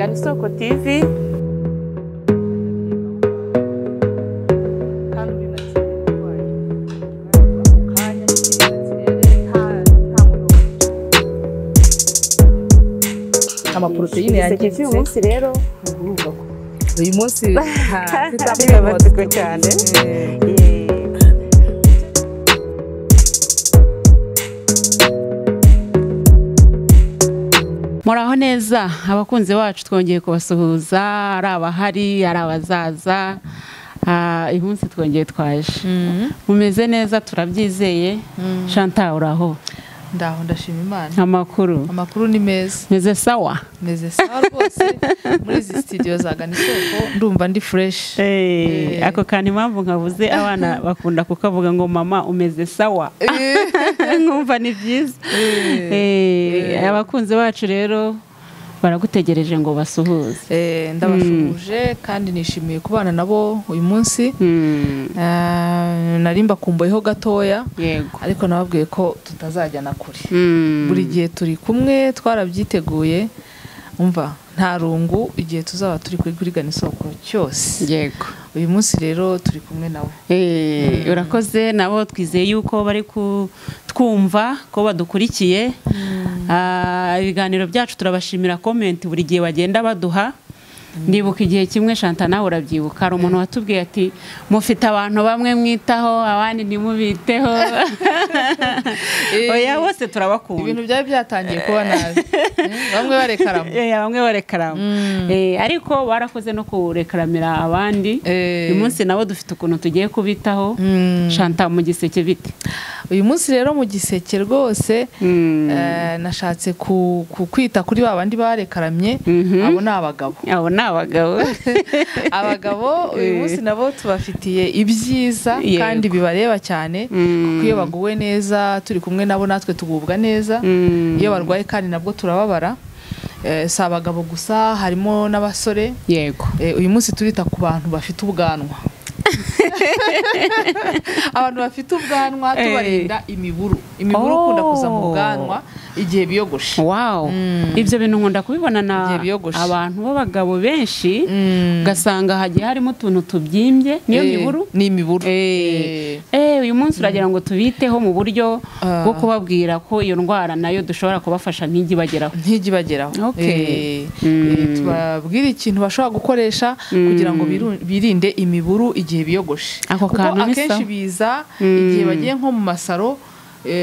Ganisoko TV. Amaproteine yanjye uyu munsi rero uyu munsi Bibabatswe cyane. Muraho neza abakunzi bacu twongeye kubasuhuza ari abahari ari abazaza uyu munsi twongeye twaje mumeze neza turabyizeye Chantal uraho ndaho ndashima Imana amakuru ni meza meze sawa rwose muri izi studio za Ganisoko ndumva ndi fresh ako kandi impamvu nkavuze abana bakunda kukavuga ngo mama umeze sawa nkumva ni byiza abakunzi bacu rero baragutegereje ngo basuhuze ndabashuje kandi nishimiye kubana nabo uyu munsi narimba kumboyeho gatoya yego ariko nababwiye ko tutazajyana kure buri gihe turi kumwe twarabyiteguye umva nta rungu igihe tuzaba turi kuri Ganisoko cyose yego uyu munsi rero turi kumwe nabo urakoze nabo twizeye yuko bari kutwumva ko badukurikiye ibiganiro byacu turabashimira comment buri gihe bagenda baduha ndibuka igihe kimwe Chantal nawe urabyibuka hari umuntu watubwiye ati mufite abantu bamwe mwitaho abandi ntimubiteho oya bose turabakunda ibintu byari byatangiye kuba nabi bamwe barekaramo ariko barakoze no kurekeramira abandi uyu munsi nabo dufite ukuntu tugiye kubitaho Chantal mu giseke bite uyu munsi rero mu giseke rwose nashatse kwita kuri babandi barekaramye abo ni abagabo uyu munsi nabo tubafitiye ibyiza kandi bibareba cyane kuko iyo baguwe neza turi kumwe nabo natwe tugubwa neza iyo barwaye kandi nabwo turababara si abagabo gusa harimo n'abasore yego uyu munsi turita ku bantu bafite ubwanwa abantu bafite ubwanwa tubarinda imiburu ukunda kuza mu bwanwa igihe biyogoshe wow ibyo bintu nkunda kubibona na abantu b'abagabo benshi ugasanga hagiye harimo utuntu tubyimbye niyo miburu ni imiburu uyu munsi uragira ngo tubiteho mu buryo bwo kubabwira ko iyo ndwara nayo dushobora kubafasha ntijibageraho tubabwira ikintu bashobora gukoresha kugira ngo birinde imiburu igihe biyogoshe kuko akenshi biza igihe bagiye nko mu masaro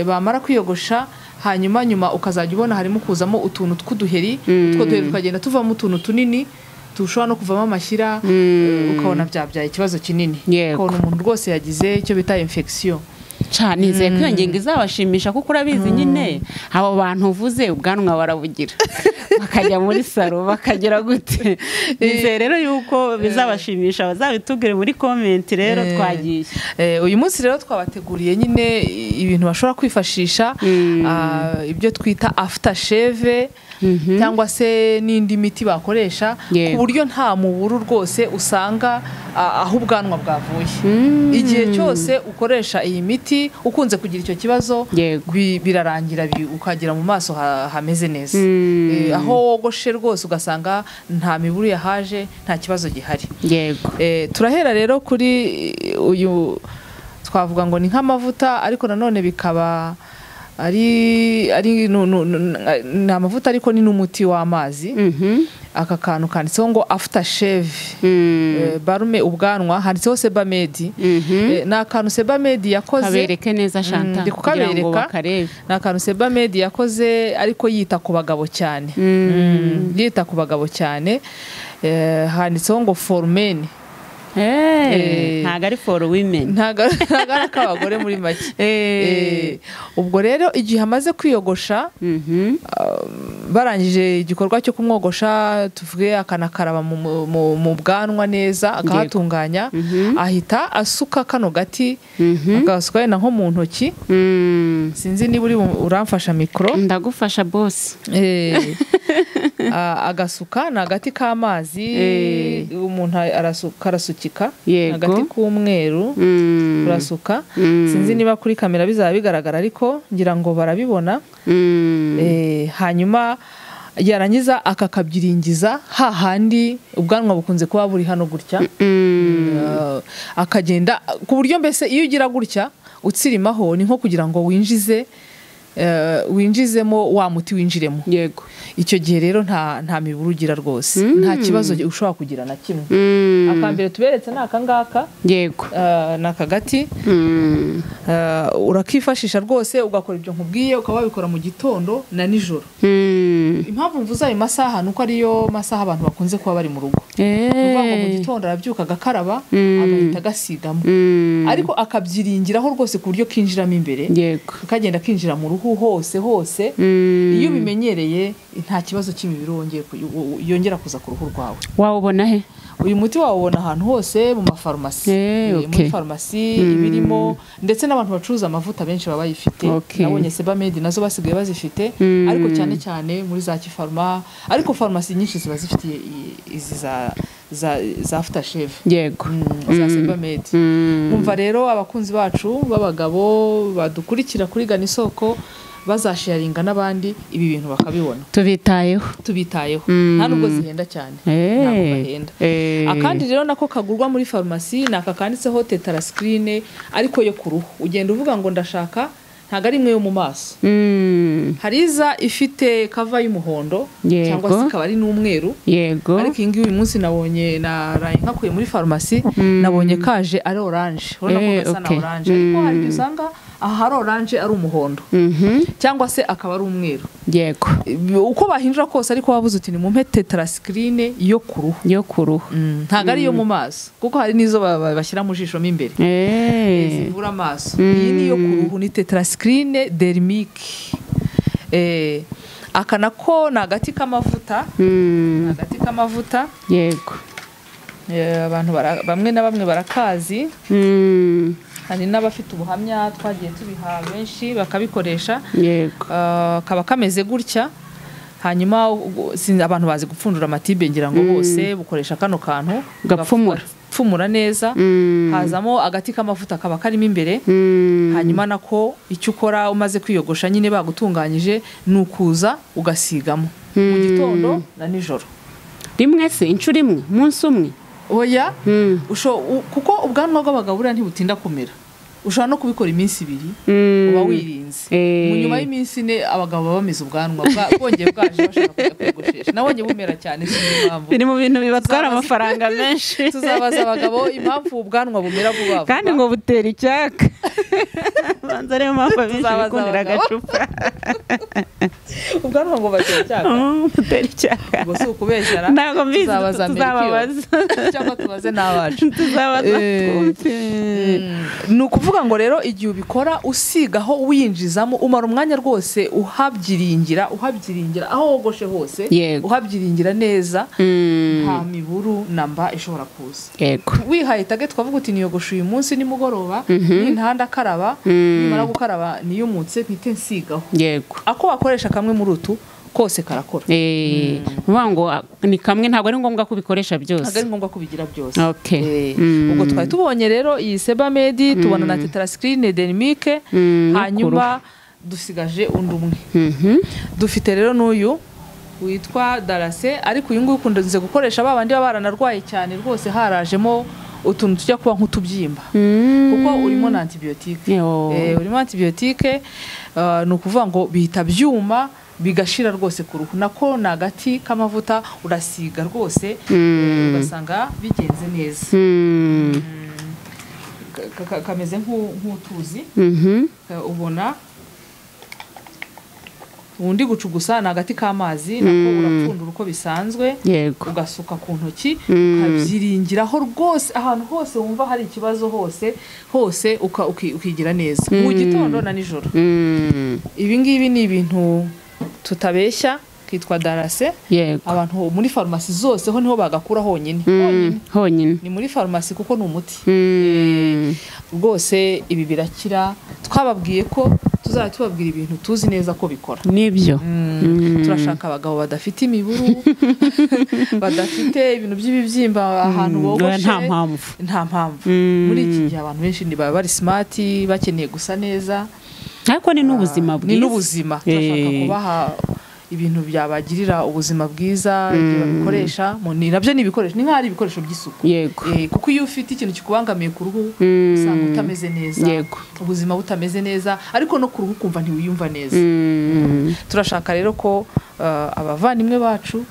bamara kwiyogosha hanyuma ukazajya ubona harimo kuzamo utuntu tw'uduheri utwo duheri tukagenda tuvamo utuntu tunini tushobora no kuvamo amashyira ukabona byabyaye ikibazo kinini ukabona umuntu rwose yagize icyo bita infection cyane nizeye ko iyo ngingo izabashimisha kuko urabizi nyine abo bantu uvuze ubwanwa barabugira bakajya muri saro bakagira gute nizeye rero yuko bizabashimisha bazabitubwire muri comment rero twagiye uyu munsi rero twabateguriye nyine ibintu bashobora kwifashisha ibyo twita after shave cyangwa se n'indi miti bakoresha ku buryo nta muburu rwose usanga aho ubwanwa bwavuye igihe cyose ukoresha iyi miti ukunze kugira icyo kibazo birarangira ukagira mu maso hameze neza aho wogoshe rwose ugasanga nta miburu yahaje nta kibazo gihari turahera rero kuri uyu twavuga ngo ni nk'amavuta ariko nanone bikaba ari ni amavuta ariko ni n'umuti w'amazi aka kantu kanditseho ngo after shave barume ubwanwa handitseho Sebamed ni akantu Sebamed yakoze kabereke neza Chantal kugira ngo bakarebe ni akantu Sebamed yakoze ariko yita ku bagabo cyane handitseho ngo for men ntago ari for women ntago ari ak'abagore muri make ubwo rero igihe amaze kwiyogosha barangije igikorwa cyo kumwogosha tuvuge akanakaraba mu bwanwa neza akahatunganya ahita asuka kano gati agasuka yenda nko mu ntoki sinzi niba uramfasha mikoro ndagufasha boss agasuka ni agati k'amazi umuntu arasukika agati k'umweru urasuka sinzi niba kuri kamera bizaba bigaragara ariko ngira ngo barabibona hanyuma yarangiza akakabyiringiza hahandi ubwanwa bukunze kuba buri hano gutya, akagenda ku buryo mbese iyo ugira gutya utsirimaho ni nko kugira ngo winjizemo wa muti winjiremo. Yego. Icyo gihe rero nta miburu ugira rwose, nta kibazo ushobora kugira na kimwe. Akambere tuberetse ni aka ngaka. Yego. Ni akagati. Urakifashisha rwose ugakora ibyo nkubwiye, ukaba wabikora mu gitondo na nijoro. Impamvu mvuze ayo masaha nuko ariyo masaha abantu bakunze kuba bari mu rugo. Uvuga ngo mu gitondo arabyuka agakaraba agahita agasigamo, ariko akabyiringiraho rwose ku buryo kinjiramo imbere. Yego. Kagenda kinjira mu ruhu hose. Iyo ubimenyereye nta kibazo cy'imibiri yongera kuza ku ruhu rwawe. Wawubona he? Uyu muti wawubona ahantu hose mu mafarumasi. Muri farumasi ibirimo, ndetse n'abantu bacuruza amavuta benshi baba bayifite. Nabonye Sebamed nazo basigaye bazifite, ariko cyane cyane muri za Kifarma, ariko farumasi nyinshi ziba zifitiye izi za aftershave. Yego. Za Sebamed. Umva rero abakunzi bacu b'abagabo badukurikira kuri Gana Isoko bazasharinga n'abandi ibi bintu bakabibona. Tubitayeho. Nta nubwo zihenda cyane. Ntabwo bahenda. Akandi rero nako kagurwa muri farumasi ni aka kanditseho tetracycline, ariko yo ku ruhu. Ugenda uvuga ngo ndashaka, ntago ari imwe yo mu maso. Hari iza ifite kava y'umuhondo cyangwa se ikaba ari n'umweru. Yego. Ariko iyi ngiyi uyu munsi nabonye naraye nkakuye muri farumasi, nabonye kaje ari orange. Urabona ko gasa na orange, ariko hari ibyo usanga aha hari orange ari umuhondo, cyangwa se akaba ari umweru. Yego. Uko bahindura kose, ariko wabuze uti ni mu tetracycline yo ku ruhu. Ntago ari yo mu maso, kuko hari nizo bashyira mu jisho mo imbere zivura amaso. Iyi ni yo ku ruhu, ni tetracycline dermique. Aka nako ni agati k'amavuta. Yego. Abantu bamwe na bamwe barakazi. Hari n'abafite ubuhamya twagiye tubiha benshi bakabikoresha. Yego. Kaba kameze gutya, hanyuma abantu bazi gupfundura amatibe, ngira ngo bose bukoresha kano kantu gapfumura neza. Hazamo agati k'amavuta kaba karimo imbere. Hanyuma nako icyo ukora umaze kwiyogosha nyine bagutunganyije nukuza ugasigamo mu gitondo na nijoro. Rimwe se inshuro imwe umunsi umwe? Oya, kuko ubwanwa bw'abagabo buriya ntibutinda kumera. Ushobora no kubikora iminsi 2 uba wirinze. Mu nyuma y'iminsi 4 abagabo baba bameze ubwanwa bwongeye bwaje bashaka kujya kwiyogoshesha. Nabonye bumera cyane impamvu. Biri mu bintu bibatwara amafaranga menshi. Tuzabaza abagabo impamvu ubwanwa bumera vuba. Kandi ngo butera icyaka. Banza rero mpamvu benshi bikundira agacupa. Ubwanwa ngo batera icyaka. Butera icyaka. Ngo si ukubeshyara. Ntabwo mbizi, tuzababaza. Cyangwa tubaze n'abacu. Tuzabaza. Ni ukuvuga ngo rero igihe ubikora usigaho winjizamo, umara umwanya rwose uhabyiringira aho wogoshe hose. Uhabyiringira neza, nta miburu namba ishobora kuza. Yego. Wihaye tage twavuga uti niyogoshe uyu munsi nimugoroba, n'intanda karaba, nimara gukaraba niyumutse mpite nsigaho. Yego. Ako wakoresha kamwe muri utu kose karakora. Ngo ni kamwe, ntabwo ari ngombwa kubikoresha byose. Ntabwo ari ngombwa kubigira byose. Ubwo twari tubonye rero iyi Sebamed, tubona na tetracycline dermique, hanyuma dusigaje undi umwe. Dufite rero n'uyu witwa Darase, ariko uyu nguyu ukunze gukoresha babandi baba baranarwaye cyane rwose, harajemo utuntu tujya kuba nk'utubyimba, kuko urimo na antibiotique. Urimo antibiotique, ni ukuvuga ngo bihita byuma bigashira rwose ku ruhu. Nako ni agati k'amavuta urasiga rwose, ugasanga bigenze neza. Kameze nk'utuzi. Ubona undi gucugusa ni agati k'amazi, nako urapfundura uko bisanzwe, ugasuka ku ntoki, ukabyiringiraho rwose ahantu hose wumva hari ikibazo hose ukigira neza mu gitondo na nijoro. Ibi ngibi ni ibintu tutabeshya, kitwa Darase. Abantu muri farumasi zose ho niho bagakura honyine. Ni muri farumasi kuko ni umuti. Rwose ibi birakira. Twababwiye ko tuzajya tubabwira ibintu tuzi neza ko bikora. Nibyo. Turashaka abagabo badafite imiburu, badafite ibintu by'ibibyimba ahantu bogoshe. Nta mpamvu. Muri iki gihe abantu benshi baba bari smart, bakeneye gusa neza. Ariko ni n'ubuzima bwiza. Ni n'ubuzima. Turashaka kubaha ibintu byabagirira ubuzima bwiza igihe babikoresha ni nabyo ni ibikoresho ni nk'ari ibikoresho by'isuku yego kuko iyo ufite ikintu kikubangamiye ku ruhu usanga utameze neza yego ubuzima butameze neza ariko no ku ruhu kumva ntiwiyumva neza turashaka rero ko abavandimwe bacu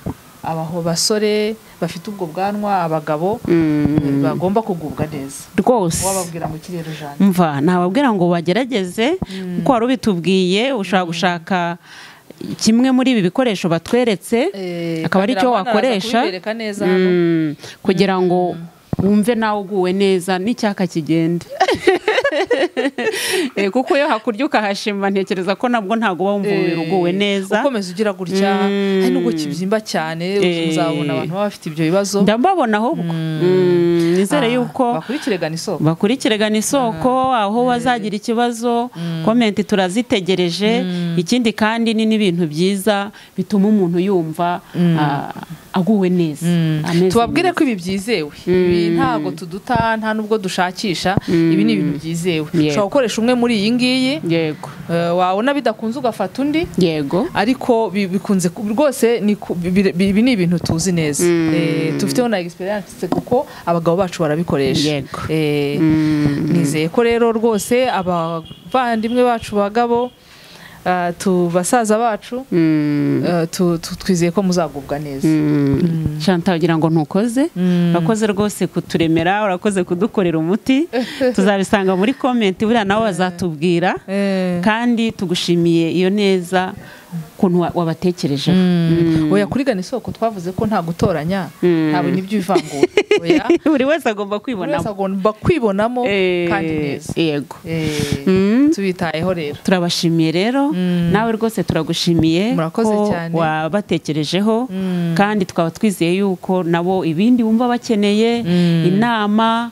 abaho basore bafite ubwo bwanwa abagabo bagomba kugubwa neza rwose wababwira mu kirero jana mva nababwira ngo bagerageze kuko wari ubitubwiye ushaka gushaka kimwe muri ibi bikoresho batweretse akaba ari cyo wakoresha kugira ngo wumve nawe uguwe neza n'icyaka kigende kuko iyo hakurya ukahashima ntekereza ko nabwo ntabwo uba wumva umubiri uguwe neza ukomeza ugira gutya hari n'ubwo kibyimba cyane uzabona abantu baba bafite ibyo bibazo ndababona ahubwo nizere yuko bakurikirana isoko aho bazagira ikibazo komenti turazitegereje ikindi kandi ni n'ibintu byiza bituma umuntu yumva aguwe neza tubabwire ko ibi byizewe ibi ntago tuduta nta nubwo dushakisha ibi ni ibintu byizewe ushobora gukoresha umwe muri iyi ngiyi yego wabona bidakunze ugafata undi yego ariko bikunze rwose ibi ni ibintu tuzi neza tufiteho na experience kuko abagabo bacu barabikoresha nizeye ko rero rwose abavandimwe bacu bagabo basaza bacu twizeye ko muzagubwa neza Chantal ugira ngo ntukoze urakoze rwose kuturemera urakoze kudukorera umuti tuzabisanga muri komenti buriya nawe bazatubwira kandi tugushimiye iyo neza ukuntu wabatekereje oya kurigana isoko twavuze ko nta gutoranya ntabwo nibyo ivangura oya buri wese agomba kwibonamo kandi neza yego tubitayeho rero turabashimiye rero nawe rwose turagushimiye ko wabatekerejeho kandi twaba twizeye yuko nabo ibindi bumva bakeneye inama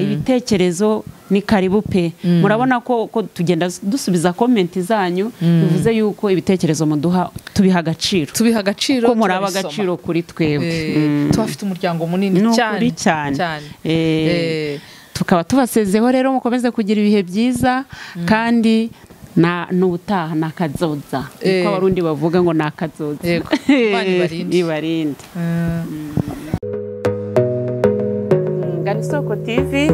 ibitekerezo ni karibu pe murabona ko tugenda dusubiza komenti zanyu bivuze yuko ibitekerezo muduha tubiha agaciro ko muraba agaciro kuri twebwe tubafite umuryango munini cyane tukaba tubasezeho rero mukomeze kugira ibihe byiza kandi n'ubutaha ni akazoza kuko abarundi bavuga ngo ni akazoza ibarinde Gana Isoko TV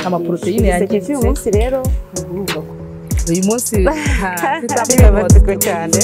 amaproteine yangiritse uyu munsi rero uyu munsi cyane